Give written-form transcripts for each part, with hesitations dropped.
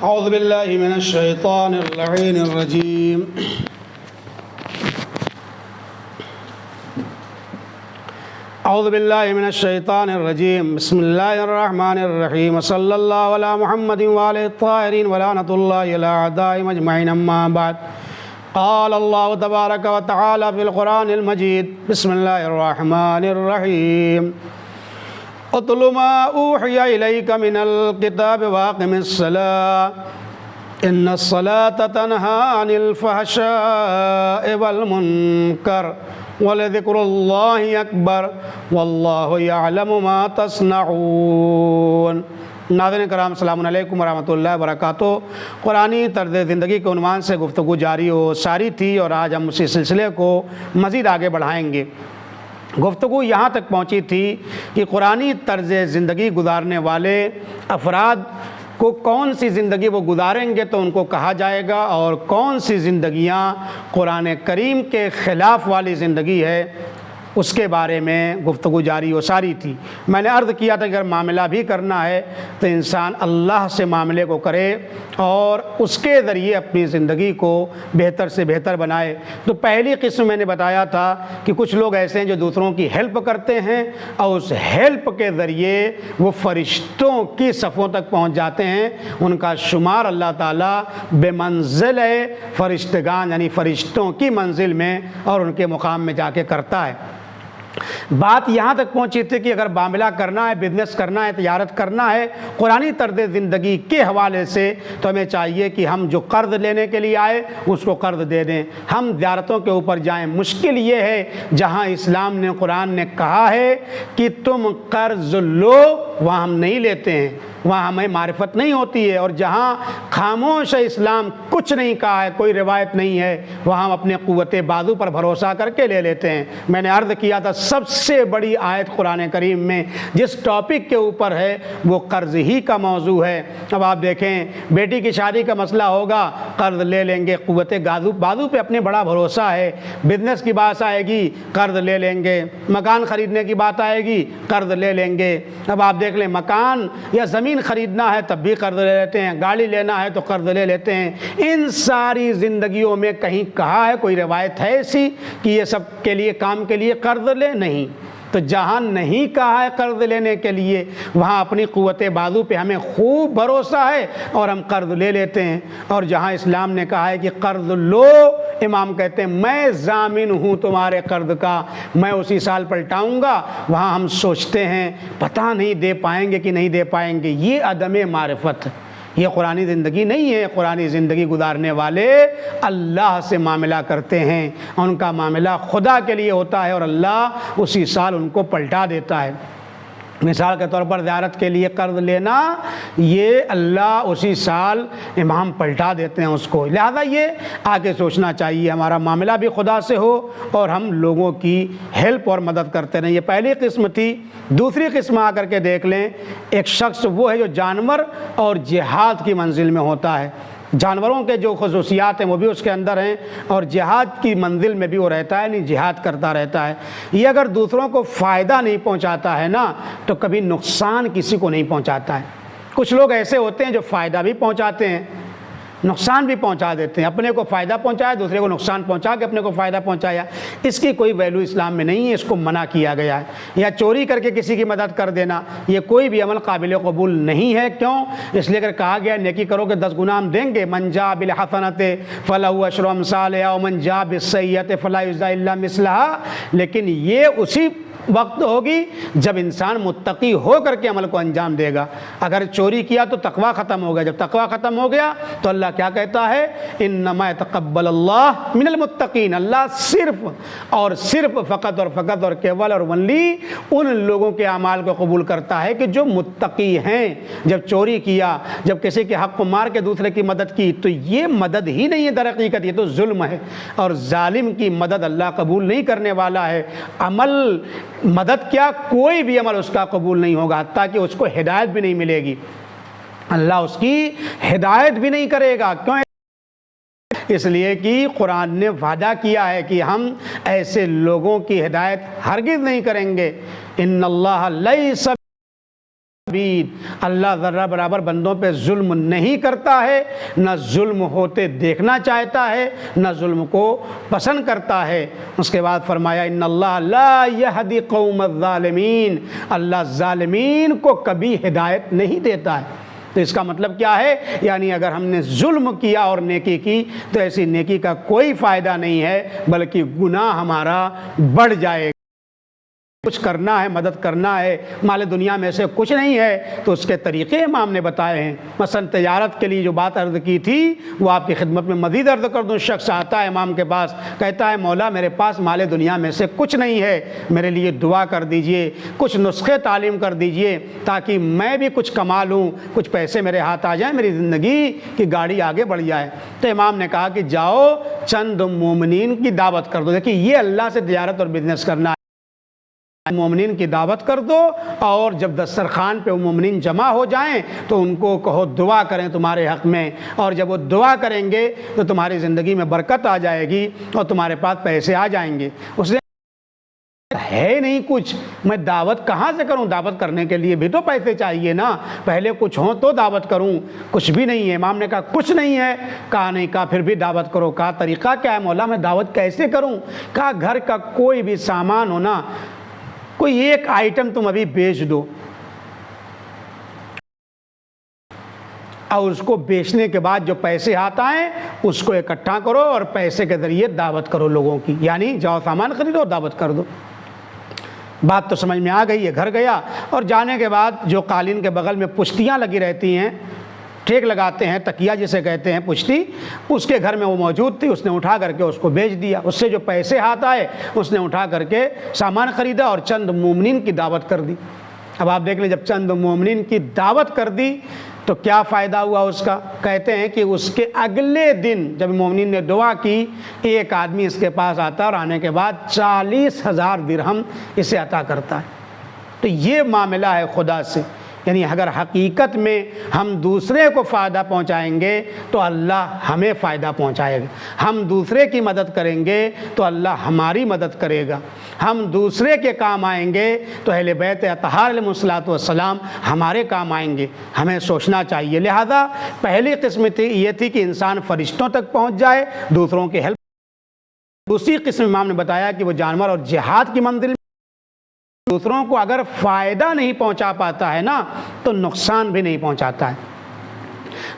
اعوذ باللہ من الشیطان اللعین الرجیم اعوذ باللہ من الشیطان الرجیم بسم اللہ الرحمن الرحیم صلی اللہ علی محمد وعلی الطاہرین ولعنۃ اللہ علی اعدائهم اجمعین اما بعد قال اللہ تبارک و تعالی فی القرآن المجید بسم اللہ الرحمن الرحیم اتل ما اوحی الیک من الکتاب واقم الصلاۃ ان الصلاۃ تنہی عن الفحشاء والمنکر ولذکر اللہ اکبر واللہ یعلم ما تصنعون۔ ناظرین کرام السلام علیکم ورحمۃ اللہ وبرکاتہ۔ قرآنی طرز زندگی کے عنوان سے گفتگو جاری و ساری تھی اور آج ہم اسی سلسلے کو مزید آگے بڑھائیں گے۔ گفتگو یہاں تک پہنچی تھی کہ قرآنی طرز زندگی گزارنے والے افراد کو کون سی زندگی وہ گزاریں گے تو ان کو کہا جائے گا، اور کون سی زندگیاں قرآن کریم کے خلاف والی زندگی ہے اس کے بارے میں گفتگو جاری و ساری تھی۔ میں نے عرض کیا تھا کہ اگر معاملہ بھی کرنا ہے تو انسان اللہ سے معاملے کو کرے اور اس کے ذریعے اپنی زندگی کو بہتر سے بہتر بنائے۔ تو پہلی قسم میں نے بتایا تھا کہ کچھ لوگ ایسے ہیں جو دوسروں کی ہیلپ کرتے ہیں اور اس ہیلپ کے ذریعے وہ فرشتوں کی صفوں تک پہنچ جاتے ہیں۔ ان کا شمار اللہ تعالیٰ بے منزل فرشتگان یعنی فرشتوں کی منزل میں اور ان کے مقام میں جا کے کرتا ہے۔ بات یہاں تک پہنچی تھی کہ اگر معاملہ کرنا ہے، بزنس کرنا ہے، تجارت کرنا ہے قرآنی طرز زندگی کے حوالے سے، تو ہمیں چاہیے کہ ہم جو قرض لینے کے لیے آئے اس کو قرض دے دیں، ہم زیارتوں کے اوپر جائیں۔ مشکل یہ ہے جہاں اسلام نے قرآن نے کہا ہے کہ تم قرض لو وہاں ہم نہیں لیتے ہیں، وہاں ہمیں معرفت نہیں ہوتی ہے، اور جہاں خاموش اسلام کچھ نہیں کہا ہے، کوئی روایت نہیں ہے، وہاں ہم اپنے قوت بازو پر بھروسہ کر کے لے لیتے ہیں۔ میں نے عرض کیا تھا سب سے بڑی آیت قرآن کریم میں جس ٹاپک کے اوپر ہے وہ قرض ہی کا موضوع ہے۔ اب آپ دیکھیں بیٹی کی شادی کا مسئلہ ہوگا، قرض لے لیں گے، قوت بازو پہ اپنے بڑا بھروسہ ہے۔ بزنس کی بات آئے گی قرض لے لیں گے، مکان خریدنے کی بات آئے گی قرض لے لیں گے۔ اب آپ دیکھ لیں مکان یا زمین خریدنا ہے تب بھی قرض لے لیتے ہیں، گاڑی لینا ہے تو قرض لے لیتے ہیں۔ ان ساری زندگیوں میں کہیں کہا ہے، کوئی روایت ہے ایسی کہ یہ سب کے لیے کام کے لیے قرض لے؟ نہیں۔ تو جہاں نہیں کہا ہے قرض لینے کے لیے وہاں اپنی قوت بازو پہ ہمیں خوب بھروسہ ہے اور ہم قرض لے لیتے ہیں، اور جہاں اسلام نے کہا ہے کہ قرض لو، امام کہتے ہیں میں ضامن ہوں تمہارے قرض کا، میں اسی سال پلٹاؤں گا، وہاں ہم سوچتے ہیں پتہ نہیں دے پائیں گے کہ نہیں دے پائیں گے۔ یہ عدم معرفت، یہ قرآنی زندگی نہیں ہے۔ قرآنی زندگی گزارنے والے اللہ سے معاملہ کرتے ہیں، ان کا معاملہ خدا کے لیے ہوتا ہے اور اللہ اسی سال ان کو پلٹا دیتا ہے۔ مثال کے طور پر زیارت کے لیے قرض لینا، یہ اللہ اسی سال امام پلٹا دیتے ہیں اس کو۔ لہذا یہ آگے سوچنا چاہیے ہمارا معاملہ بھی خدا سے ہو اور ہم لوگوں کی ہیلپ اور مدد کرتے رہیں۔ یہ پہلی قسم تھی۔ دوسری قسم آ کر کے دیکھ لیں، ایک شخص وہ ہے جو جانور اور جہاد کی منزل میں ہوتا ہے۔ جانوروں کے جو خصوصیات ہیں وہ بھی اس کے اندر ہیں، اور جہاد کی منزل میں بھی وہ رہتا ہے، نہیں جہاد کرتا رہتا ہے۔ یہ اگر دوسروں کو فائدہ نہیں پہنچاتا ہے نا تو کبھی نقصان کسی کو نہیں پہنچاتا ہے۔ کچھ لوگ ایسے ہوتے ہیں جو فائدہ بھی پہنچاتے ہیں، نقصان بھی پہنچا دیتے ہیں، اپنے کو فائدہ پہنچایا دوسرے کو نقصان پہنچا کے اپنے کو فائدہ پہنچایا۔ اس کی کوئی ویلیو اسلام میں نہیں ہے، اس کو منع کیا گیا ہے۔ یا چوری کر کے کسی کی مدد کر دینا، یہ کوئی بھی عمل قابل قبول نہیں ہے۔ کیوں؟ اس لیے اگر کہا گیا نیکی کرو کہ 10 گنا ہم دیں گے، من جاء بالحسنۃ فلہ عشر امثالها ومن جاء بالسیئۃ فلا یجزی الا مثلها، لیکن یہ اسی وقت ہوگی جب انسان متقی ہو کر کے عمل کو انجام دے گا۔ اگر چوری کیا تو تقوی ختم ہو گیا، جب تقوی ختم ہو گیا تو اللہ کیا کہتا ہے؟ انما يتقبل اللہ من المتقین، اللہ صرف اور صرف فقط اور کیول اور ونلی ان لوگوں کے اعمال کو قبول کرتا ہے کہ جو متقی ہیں۔ جب چوری کیا، جب کسی کے حق کو مار کے دوسرے کی مدد کی تو یہ مدد ہی نہیں ہے، در حقیقت یہ تو ظلم ہے، اور ظالم کی مدد اللہ قبول نہیں کرنے والا ہے۔ عمل مدد کیا، کوئی بھی عمل اس کا قبول نہیں ہوگا، حتیٰ کہ اس کو ہدایت بھی نہیں ملے گی، اللہ اس کی ہدایت بھی نہیں کرے گا۔ کیوں؟ اس لیے کہ قرآن نے وعدہ کیا ہے کہ ہم ایسے لوگوں کی ہدایت ہرگز نہیں کریں گے۔ ان اللہ لیس اللہ ذرہ برابر بندوں پہ ظلم نہیں کرتا ہے، نہ ظلم ہوتے دیکھنا چاہتا ہے، نہ ظلم کو پسند کرتا ہے۔ اس کے بعد فرمایا ان اللہ لا یہدی قوم الظالمین، اللہ ظالمین کو کبھی ہدایت نہیں دیتا ہے۔ تو اس کا مطلب کیا ہے؟ یعنی اگر ہم نے ظلم کیا اور نیکی کی تو ایسی نیکی کا کوئی فائدہ نہیں ہے، بلکہ گناہ ہمارا بڑھ جائے گا۔ کچھ کرنا ہے، مدد کرنا ہے، مال دنیا میں سے کچھ نہیں ہے تو اس کے طریقے امام نے بتائے ہیں۔ مثلا تجارت کے لیے جو بات عرض کی تھی وہ آپ کی خدمت میں مزید عرض کر دوں۔ شخص آتا ہے امام کے پاس، کہتا ہے مولا میرے پاس مال دنیا میں سے کچھ نہیں ہے، میرے لیے دعا کر دیجئے، کچھ نسخے تعلیم کر دیجئے تاکہ میں بھی کچھ کما لوں، کچھ پیسے میرے ہاتھ آ جائیں، میری زندگی کی گاڑی آگے بڑھ جائے۔ تو امام نے کہا کہ جاؤ چند مومنین کی دعوت کر دو۔ دیکھیے یہ اللہ سے تجارت اور بزنس کرنا ہے، مومنین کی دعوت کر دو، اور جب دسترخوان پہ وہ مومنین جمع ہو جائیں تو ان کو کہو دعا کریں تمہارے حق میں، اور جب وہ دعا کریں گے تو تمہاری زندگی میں برکت آ جائے گی اور تمہارے پاس پیسے آ جائیں گے۔ اس نے ہے نہیں کچھ، میں دعوت کہاں سے کروں؟ دعوت کرنے کے لیے بھی تو پیسے چاہیے نا، پہلے کچھ ہوں تو دعوت کروں۔ کچھ بھی نہیں ہے۔ امام نے کہا کچھ نہیں ہے؟ کہا نہیں، کہا پھر بھی دعوت کرو۔ کہا طریقہ کیا ہے مولا، میں دعوت کیسے کروں؟ کہا گھر کا کوئی بھی سامان ہونا، کوئی ایک آئٹم تم ابھی بیچ دو، اور اس کو بیچنے کے بعد جو پیسے ہاتھ آئیں اس کو اکٹھا کرو اور پیسے کے ذریعے دعوت کرو لوگوں کی، یعنی جاؤ سامان خریدو اور دعوت کر دو۔ بات تو سمجھ میں آ گئی ہے۔ گھر گیا اور جانے کے بعد جو قالین کے بغل میں پشتیاں لگی رہتی ہیں، ٹھیک لگاتے ہیں، تکیہ جسے کہتے ہیں پشتی، اس کے گھر میں وہ موجود تھی، اس نے اٹھا کر کے اس کو بیچ دیا۔ اس سے جو پیسے ہاتھ آئے اس نے اٹھا کر کے سامان خریدا اور چند مومنین کی دعوت کر دی۔ اب آپ دیکھ لیں جب چند مومنین کی دعوت کر دی تو کیا فائدہ ہوا اس کا؟ کہتے ہیں کہ اس کے اگلے دن جب مومنین نے دعا کی، ایک آدمی اس کے پاس آتا اور آنے کے بعد 40,000 درہم اسے عطا کرتا ہے۔ تو یہ معاملہ ہے خدا سے، یعنی اگر حقیقت میں ہم دوسرے کو فائدہ پہنچائیں گے تو اللہ ہمیں فائدہ پہنچائے گا، ہم دوسرے کی مدد کریں گے تو اللہ ہماری مدد کرے گا، ہم دوسرے کے کام آئیں گے تو اہل بیت اطہار علیہ السلام ہمارے کام آئیں گے۔ ہمیں سوچنا چاہیے۔ لہذا پہلی قسم یہ تھی کہ انسان فرشتوں تک پہنچ جائے، دوسروں کی ہیلپ۔ دوسری قسم امام نے بتایا کہ وہ جانور اور جہاد کی منزل، دوسروں کو اگر فائدہ نہیں پہنچا پاتا ہے نا تو نقصان بھی نہیں پہنچاتا ہے۔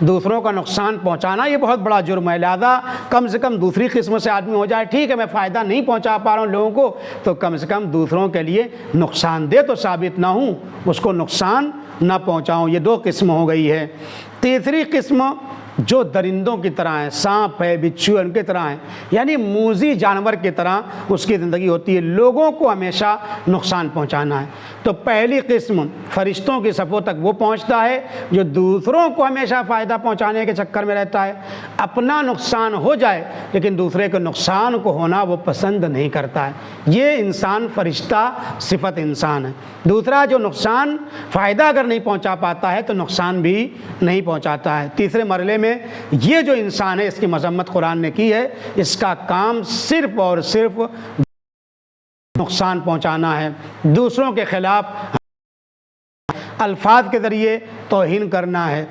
دوسروں کا نقصان پہنچانا یہ بہت بڑا جرم ہے۔ لہذا کم سے کم دوسری قسم سے آدمی ہو جائے، ٹھیک ہے میں فائدہ نہیں پہنچا پا رہا ہوں لوگوں کو، تو کم سے کم دوسروں کے لیے نقصان دہ تو ثابت نہ ہوں، اس کو نقصان نہ پہنچاؤں۔ یہ دو قسم ہو گئی ہے۔ تیسری قسم جو درندوں کی طرح ہیں، سانپ ہے، بچھو ان کی طرح ہیں، یعنی موذی جانور کی طرح اس کی زندگی ہوتی ہے، لوگوں کو ہمیشہ نقصان پہنچانا ہے۔ تو پہلی قسم فرشتوں کی صفوں تک وہ پہنچتا ہے جو دوسروں کو ہمیشہ فائدہ پہنچانے کے چکر میں رہتا ہے، اپنا نقصان ہو جائے لیکن دوسرے کے نقصان کو ہونا وہ پسند نہیں کرتا ہے۔ یہ انسان فرشتہ صفت انسان ہے۔ دوسرا جو نقصان فائدہ اگر نہیں پہنچا پاتا ہے تو نقصان بھی نہیں پہنچاتا ہے۔ تیسرے مرحلے میں یہ جو انسان ہے، اس کی مذمت قرآن نے کی ہے، اس کا کام صرف اور صرف نقصان پہنچانا ہے، دوسروں کے خلاف الفاظ کے ذریعے توہین کرنا ہے،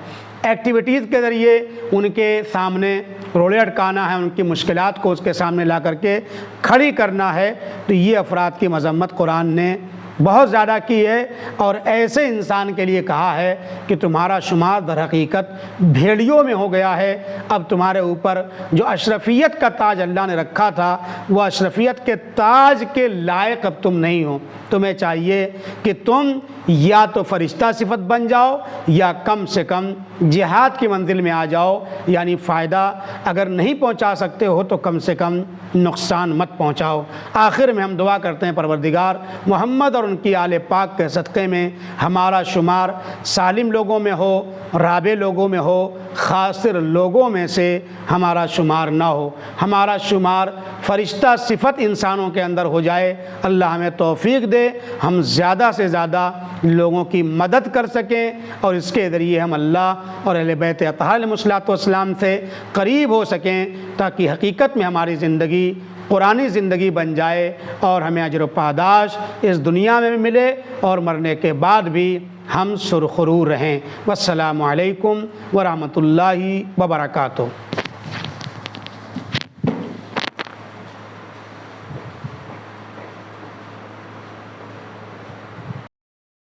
ایکٹیویٹیز کے ذریعے ان کے سامنے روڑے اٹکانا ہے، ان کی مشکلات کو اس کے سامنے لا کر کے کھڑی کرنا ہے۔ تو یہ افراد کی مذمت قرآن نے بہت زیادہ کی ہے، اور ایسے انسان کے لیے کہا ہے کہ تمہارا شمار در حقیقت بھیڑیوں میں ہو گیا ہے۔ اب تمہارے اوپر جو اشرفیت کا تاج اللہ نے رکھا تھا وہ اشرفیت کے تاج کے لائق اب تم نہیں ہو۔ تمہیں چاہیے کہ تم یا تو فرشتہ صفت بن جاؤ یا کم سے کم جہاد کی منزل میں آ جاؤ، یعنی فائدہ اگر نہیں پہنچا سکتے ہو تو کم سے کم نقصان مت پہنچاؤ۔ آخر میں ہم دعا کرتے ہیں پروردگار محمد اور ان کی آل پاک کے صدقے میں ہمارا شمار سالم لوگوں میں ہو، رابع لوگوں میں ہو، خاسر لوگوں میں سے ہمارا شمار نہ ہو، ہمارا شمار فرشتہ صفت انسانوں کے اندر ہو جائے۔ اللہ ہمیں توفیق دے ہم زیادہ سے زیادہ لوگوں کی مدد کر سکیں اور اس کے ذریعے ہم اللہ اور اہل بیت اطہار علیہ السلام سے قریب ہو سکیں، تاکہ حقیقت میں ہماری زندگی قرآنی زندگی بن جائے اور ہمیں اجر و پاداش اس دنیا میں بھی ملے اور مرنے کے بعد بھی ہم سرخرو رہیں۔ والسلام علیکم ورحمۃ اللہ وبرکاتہ۔